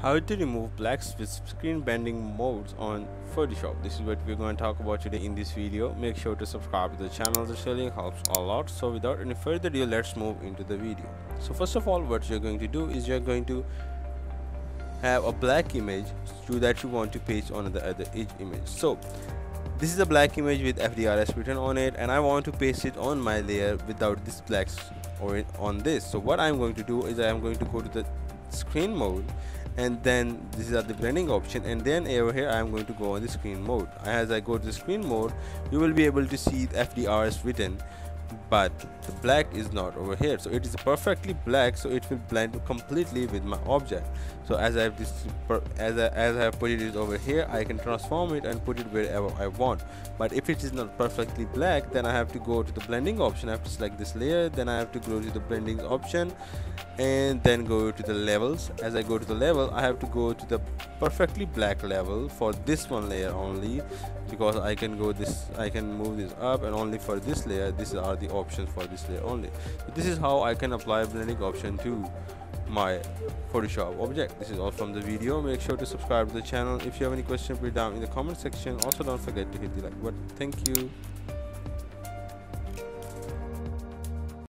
How to remove blacks with screen bending modes on Photoshop. This is what we're going to talk about today in this video. Make sure to subscribe to the channel. This really helps a lot. So without any further ado, let's move into the video. So first of all, what you're going to do is you're going to have a black image that you want to paste on the other image. So this is a black image with FDRS written on it, and I want to paste it on my layer without this blacks or on this. So what I'm going to do is I'm going to go to the screen mode, and then this is the blending option, and then over here I'm going to go on the screen mode. As I go to the screen mode, you will be able to see the FDRS written, but the black is not over here. So it is perfectly black, so it will blend completely with my object. So as I have this as I have put it over here, I can transform it and put it wherever I want. But if it is not perfectly black, then I have to go to the blending option. I have to select this layer, then I have to go to the blending option and then go to the levels. As I go to the level, I have to go to the perfectly black level for this one layer only, because I can move this up, and only for this layer these are the options for this layer only. So this is how I can apply blending option to my Photoshop object. This is all from the video. Make sure to subscribe to the channel. If you have any question, put it down in the comment section. Also don't forget to hit the like button. Thank you.